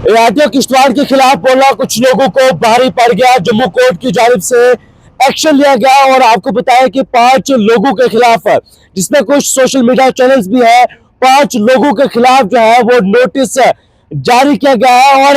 ARTO Kishtwar के खिलाफ बोला कुछ लोगों को भारी पड़ गया। जम्मू कोर्ट की जानिब से एक्शन लिया गया और आपको बताया कि 5 लोगों के खिलाफ, जिसमें कुछ सोशल मीडिया चैनल्स भी है, 5 लोगों के खिलाफ जो है वो नोटिस जारी किया गया है और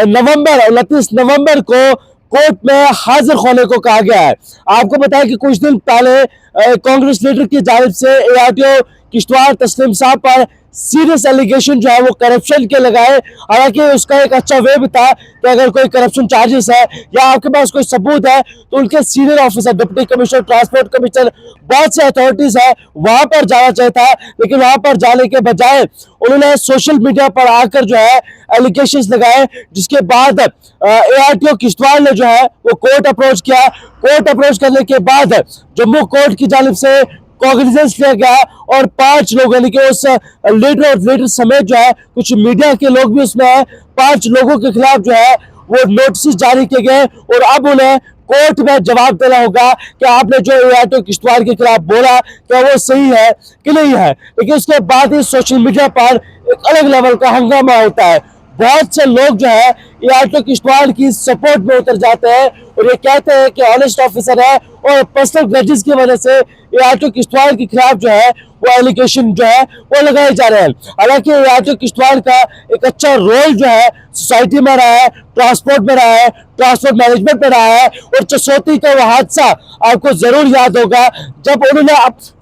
29 नवंबर को कोर्ट में हाजिर होने को कहा गया है। आपको बताया कि कुछ दिन पहले कांग्रेस लीडर की जानिब से एआरटीओ किश्तवाड़ तस्लीम साहब पर सीरियस एलिगेशन जो है वो करप्शन के लगाए। हालांकि उसका एक अच्छा वे भी था कि अगर कोई करप्शन चार्जेस है या आपके पास कोई सबूत है तो उनके senior officer, deputy commissioner, transport commissioner, बहुत से अथॉरिटीज है, वहां पर जाना चाहिए था। लेकिन वहां पर जाने के बजाय उन्होंने सोशल मीडिया पर आकर जो है एलिगेशन लगाए, जिसके बाद एआरटीओ किश्तवाड़ ने जो है वो कोर्ट अप्रोच किया। कोर्ट अप्रोच करने के बाद जम्मू कोर्ट की जानिब से कॉग्निजेंस लिया गया और 5 लोग यानी कि उस लीडर और लीडर समेत जो है कुछ मीडिया के लोग भी उसमें है, 5 लोगों के खिलाफ जो है वो नोटिस जारी किए गए और अब उन्हें कोर्ट में जवाब देना होगा कि आपने जो एआरटीओ किश्तवाड़ के खिलाफ बोला क्या वो सही है कि नहीं है। लेकिन उसके बाद ही सोशल मीडिया पर एक अलग लेवल का हंगामा होता है। बहुत से लोग जो है एआरटीओ किश्तवाड़ की सपोर्ट में उतर जाते हैं और ये कहते हैं कि ऑनेस्ट ऑफिसर है और पर्सनल ग्रजेस की वजह से एआरटीओ किश्तवाड़ के खिलाफ जो है वो एलिगेशन जो है वो लगाए जा रहे हैं। हालांकि एआरटीओ किश्तवाड़ का एक अच्छा रोल जो है सोसाइटी में रहा है, ट्रांसपोर्ट में रहा है, ट्रांसपोर्ट मैनेजमेंट में रहा है और चसौती का वो हादसा आपको जरूर याद होगा जब उन्होंने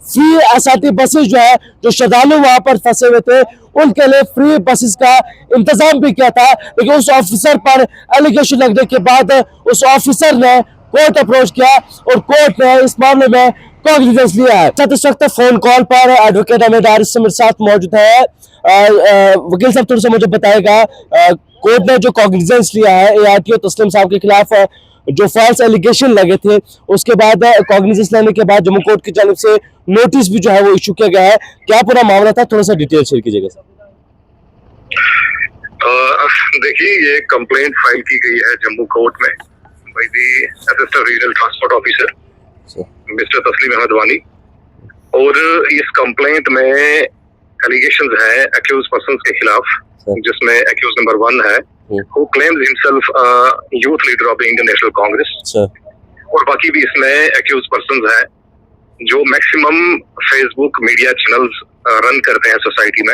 फ्री एसआरटी बसेस जो है जो श्रद्धालु वहां पर फंसे हुए थे उनके लिए फ्री बसेस का इंतजाम भी किया था। लेकिन उस ऑफिसर पर एलिगेशन लगने के बाद उस ऑफिसर ने कोर्ट अप्रोच किया और कोर्ट ने इस मामले में कॉग्निजेंस लिया है। इस वक्त फोन कॉल पर एडवोकेट अमित आरिफ मेरे साथ मौजूद है। वकील साहब थोड़ा सा मुझे बताएगा, कोर्ट ने जो कॉग्निजेंस लिया है एआरटीओ तस्लीम साहब के खिलाफ जो फॉल्स एलिगेशन लगे थे, उसके बाद कॉग्निजेंस लेने के बाद जम्मू कोर्ट की जानिब से नोटिस भी जो है वो इशू किया गया है। क्या पूरा मामला था, थोड़ा सा डिटेल शेयर कीजिएगा सर। देखिए, ये कंप्लेंट फाइल की गई है जम्मू कोर्ट में by the assistant regional transport officer mister तस्लीम अहमद वानी और इस कंप्लेंट में एलिगेशंस है अक्यूज पर्संस के खिलाफ, जिसमें अक्यूज नंबर 1 है who claims himself youth leader of the Indian National Congress और बाकी भी इसमें अक्यूज पर्संस है जो maximum Facebook media channels run करते हैं सोसाइटी में।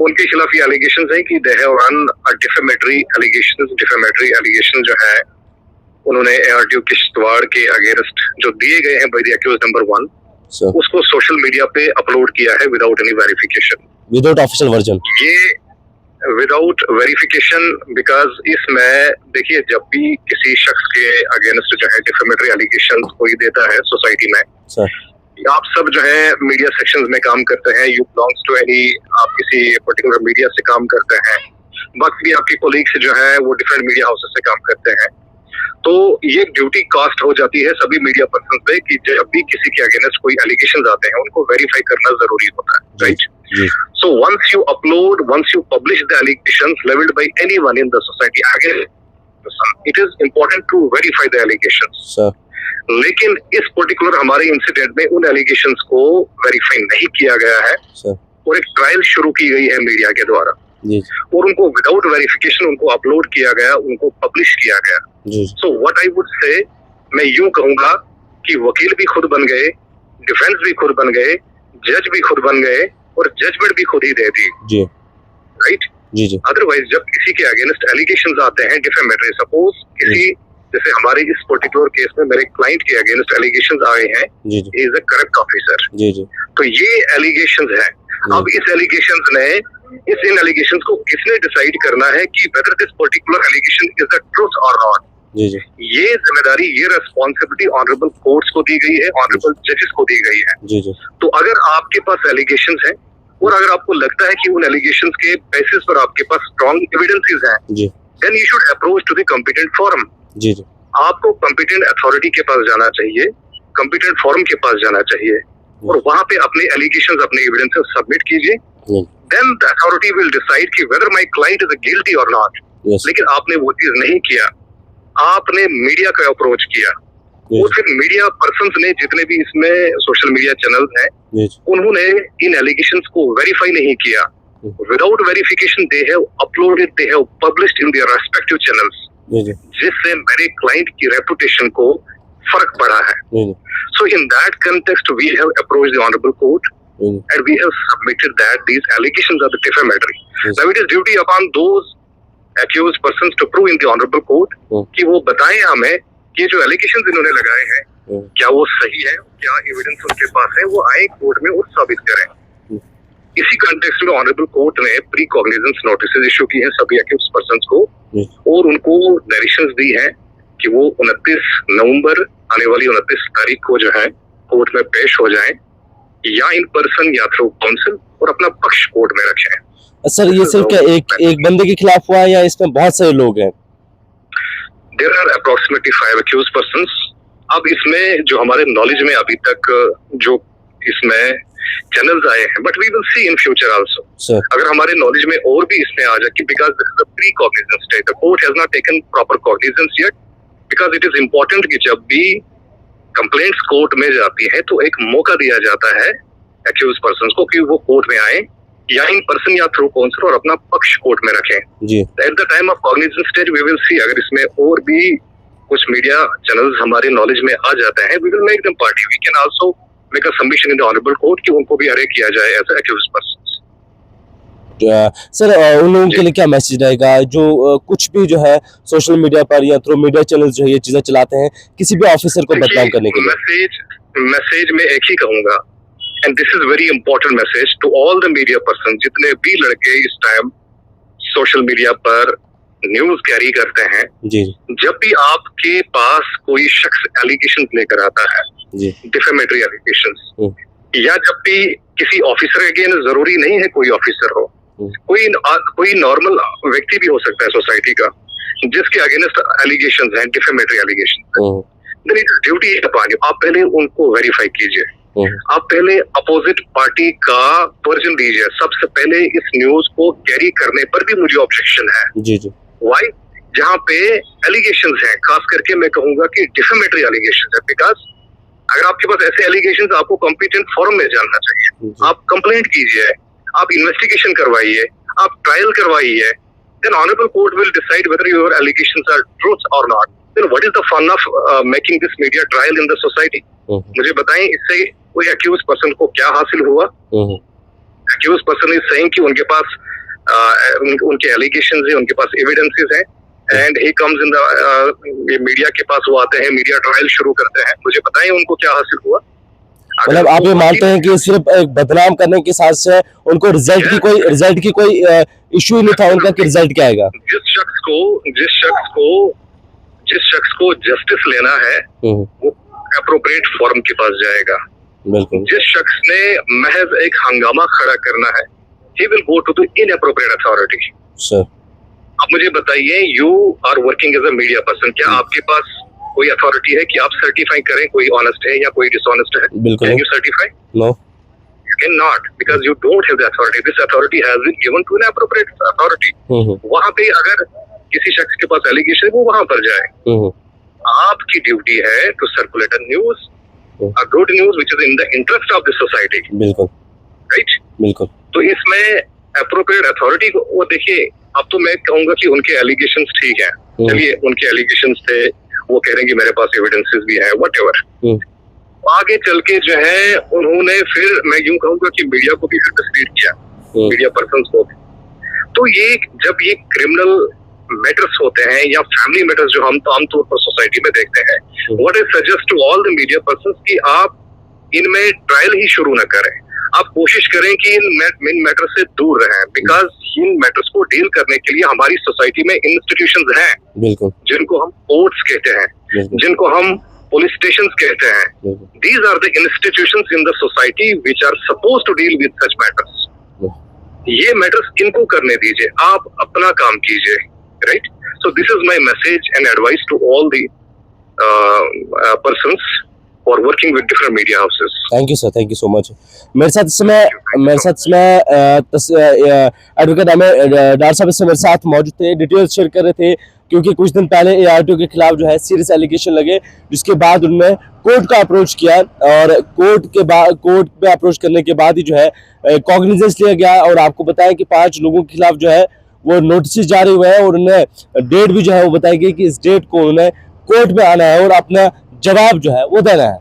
उनके खिलाफ ये एलिगेशंस है कि they have run defamatory allegation जो है उन्होंने एआरटीओ किश्तवाड़ के अगेंस्ट जो दिए गए हैं बाय द अक्यूज नंबर 1 उसको सोशल मीडिया पे अपलोड किया है without any verification, without official version. ये विदाउट वेरिफिकेशन बिकॉज इसमें देखिए जब भी किसी शख्स के अगेंस्ट जो है डिफेमेटरी एलिगेशन कोई देता है सोसाइटी में, आप सब जो है मीडिया सेक्शंस में काम करते हैं, यू बिलोंग्स टू एनी, आप किसी पर्टिकुलर मीडिया से काम करते हैं, बाकी भी आपके कोलीग्स जो है वो डिफरेंट मीडिया हाउसेस से काम करते हैं, तो ये ड्यूटी कास्ट हो जाती है सभी मीडिया पर्सन पे कि जब भी किसी के अगेंस्ट कोई एलिगेशंस आते हैं उनको वेरीफाई करना जरूरी होता है, right? So once you publish the allegations leveled by anyone in the society against, it is important to verify the allegations. लेकिन इस पर्टिकुलर हमारे इंसिडेंट में उन एलिगेशंस को वेरीफाई नहीं किया गया है और एक ट्रायल शुरू की गई है मीडिया के द्वारा और उनको विदाउट वेरिफिकेशन उनको अपलोड किया गया, उनको पब्लिश किया गया। So what I would say, मैं यूं कहूंगा कि वकील भी खुद बन गए, डिफेंस भी खुद बन गए, जज भी खुद बन गए और जजमेंट भी खुद ही दे दी, राइट? अदरवाइज जब किसी के अगेंस्ट एलिगेशंस आते हैं डिफेमेटरी, सपोज किसी जैसे हमारे इस पर्टिकुलर केस में मेरे क्लाइंट के अगेंस्ट एलिगेशंस आए हैं, he is a corrupt officer, तो ये एलिगेशंस है। अब इस इन एलिगेशंस को किसने डिसाइड करना है कि whether this particular allegation is the truth और नॉट, ये जिम्मेदारी, ये रेस्पॉन्सिबिलिटी ऑनरेबल कोर्ट्स को दी गई है, ऑनरेबल जजेस को दी गई है। तो अगर आपके पास एलिगेशंस हैं और अगर आपको लगता है कि उन एलिगेशंस के बेसिस पर आपके पास स्ट्रॉन्ग एविडेंसेस हैं, then you should approach to the competent forum. आपको कॉम्पिटेंट अथॉरिटी के पास जाना चाहिए, कॉम्पिटेंट फोरम के पास जाना चाहिए और वहां पे अपने एलिगेशंस, अपने एविडेंसेस सबमिट कीजिए। Then the authority will decide कि whether my client is guilty और नॉट। लेकिन आपने वो चीज नहीं किया, आपने मीडिया का अप्रोच किया और फिर मीडिया पर्संस ने, जितने भी इसमें सोशल मीडिया चैनल्स हैं, उन्होंने इन एलिगेशंस को वेरीफाई नहीं किया Without verification they have uploaded, they have published in their respective channels, जिससे मेरे क्लाइंट की रेपुटेशन को फर्क पड़ा है. So in that context we have approached the honorable court and we have submitted that these allegations are the defamatory. Now it is duty upon those accused persons to prove in the honorable court कि वो बताएं हमें कि जो allegations इन्होंने लगाए हैं क्या वो सही है, क्या एविडेंस उनके पास है, वो आए कोर्ट में और साबित करें. इसी कंटेक्स्ट में ऑनरेबल कोर्ट ने प्री कॉग्निजेंस नोटिस इशू की है सभी अक्यूज पर्संस को और उनको डायरेक्शंस दी है कि वो 29 नवंबर आने वाली 29 तारीख को जो है कोर्ट में पेश हो जाएं या इन पर्सन या थ्रू काउंसिल और अपना पक्ष कोर्ट में रखें. सर ये सिर्फ क्या एक बंदे के खिलाफ हुआ है या इसमें बहुत सारे लोग हैं? There are approximately 5 accuse persons. अब इसमें जो हमारे नॉलेज में अभी तक जो इसमें चैनल्स आए हैं, but we will see in future also. अगर हमारे नॉलेज में और भी इसमें आ जाए कि because this is a pre cognizance stage, the court has not taken proper cognizance yet, because it is important कि जब भी कंप्लेंट्स कोर्ट में जाती है तो एक मौका दिया जाता है एक्यूज पर्संस को कि वो कोर्ट में आए या इन पर्सन या थ्रू काउंसिल और अपना पक्ष कोर्ट में रखें. At the time of cognizance stage we will see अगर इसमें और भी कुछ मीडिया चैनल्स हमारे नॉलेज में आ जाते हैं, we will make them party. We can also make a submission in the honourable court कि उनको भी अरेस्ट किया जाए एज एक्यूज्ड पर्संस. सर उन लोगों के लिए क्या मैसेज रहेगा जो कुछ भी जो है सोशल मीडिया पर या थ्रू मीडिया चैनल जो है ये चीजें चलाते हैं किसी भी ऑफिसर को बदनाम करने के लिए? मैसेज में एक ही कहूंगा, and this is very important message to all the media person, जितने भी लड़के इस टाइम सोशल मीडिया पर न्यूज कैरी करते हैं. जब भी आपके पास कोई शख्स एलिगेशन लेकर आता है, डिफेमेटरी एलिगेशंस, या जब भी किसी ऑफिसर अगेन, जरूरी नहीं है कोई ऑफिसर हो, कोई नॉर्मल व्यक्ति भी हो सकता है सोसाइटी का जिसके अगेंस्ट एलिगेशंस हैं, defamatory allegations, then it is duty upon you. आप पहले उनको वेरीफाई कीजिए, आप पहले अपोजिट पार्टी का वर्जन दीजिए. सबसे पहले इस न्यूज को कैरी करने पर भी मुझे ऑब्जेक्शन है. व्हाई? जहां पे एलिगेशंस हैं, खास करके मैं कहूंगा कि डिफेमेटरी एलिगेशंस है, बिकॉज अगर आपके पास ऐसे एलिगेशंस, आपको कॉम्पिटेंट फोरम में जानना चाहिए. आप कंप्लेंट कीजिए, आप इन्वेस्टिगेशन करवाइए, आप ट्रायल करवाइए, then honourable court will decide whether your allegations are truth और not. Then what is the fun of making this media trial in the society? मुझे बताएं इससे कोई अक्यूज पर्सन को क्या हासिल हुआ? अक्यूज पर्सन इज सेइंग कि उनके पास उनके एलिगेशंस है, उनके पास एविडेंसेस है, and he comes in the media के पास, वो आते हैं, मीडिया ट्रायल शुरू करते हैं. मुझे बताएं उनको क्या हासिल हुआ? मतलब आप ये मानते हैं कि सिर्फ एक बदनाम करने के साथ से उनको रिजल्ट की कोई इशू ही नहीं था उनका कि रिजल्ट क्या आएगा? जिस शख्स को जस्टिस लेना है वो एप्रोप्रिएट फॉरम के पास जाएगा. बिल्कुल. जिस शख्स ने महज एक हंगामा खड़ा करना है, he will go to the inappropriate authority. Sir. अब मुझे बताइए, you are working as a media person, क्या आपके पास कोई अथॉरिटी है कि आप सर्टिफाई करें कोई ऑनेस्ट है या कोई डिसऑनेस्ट है? बिल्कुल. Can you certify? No. You cannot, because you don't have the authority. This authority has been given to an appropriate authority. वहाँ पे अगर किसी शख्स के पास एलिगेशन है वो वहाँ पर जाए. आपकी ड्यूटी है to circulate a news, a good news which is in the interest of the society. बिल्कुल. Right? बिल्कुल. तो इसमें एप्रोप्रिएट अथॉरिटी को, वो देखिए, अब तो मैं कहूंगा कि उनके एलिगेशंस ठीक हैं, चलिए उनके एलिगेशंस थे, वो कह रहे हैं कि मेरे पास एविडेंसेस भी हैं, व्हाटएवर. आगे चल के जो है उन्होंने फिर, मैं यूं कहूंगा कि मीडिया को भी फिर तस्वीर किया, मीडिया पर्संस को. तो ये जब ये क्रिमिनल मैटर्स होते हैं या फैमिली मैटर्स जो हम आमतौर पर सोसाइटी में देखते हैं, what I suggest to all the media persons कि आप इनमें ट्रायल ही शुरू न करें. आप कोशिश करें कि इन मैटर से दूर रहें, बिकॉज इन मैटर्स को डील करने के लिए हमारी सोसाइटी में इंस्टीट्यूशंस हैं, बिल्कुल, जिनको हम कोर्ट्स कहते हैं, जिनको हम पुलिस स्टेशंस कहते हैं. These are the institutions in the society which are supposed to deal with such matters. ये मैटर्स इनको करने दीजिए, आप अपना काम कीजिए. Right? So this is my message and advice to all the persons for working with different media houses. Thank you sir, thank you so much. मेरे साथ इस समय एडवोकेट डॉक्टर साहब इस समय मेरे साथ मौजूद थे, डिटेल्स शेयर कर रहे थे क्योंकि कुछ दिन पहले ARTO के खिलाफ जो है सीरियस एलिगेशन लगे, जिसके बाद उन्होंने कोर्ट का अप्रोच किया और कोर्ट पे अप्रोच करने के बाद ही जो है कॉग्निजेंस लिया गया। और आपको बताया कि 5 लोगों के खिलाफ जो है वो नोटिस जारी हुए हैं और उन्हें डेट भी जो है वो बताई गई कि इस डेट को उन्हें कोर्ट में आना है और अपना जवाब जो है वो देना है।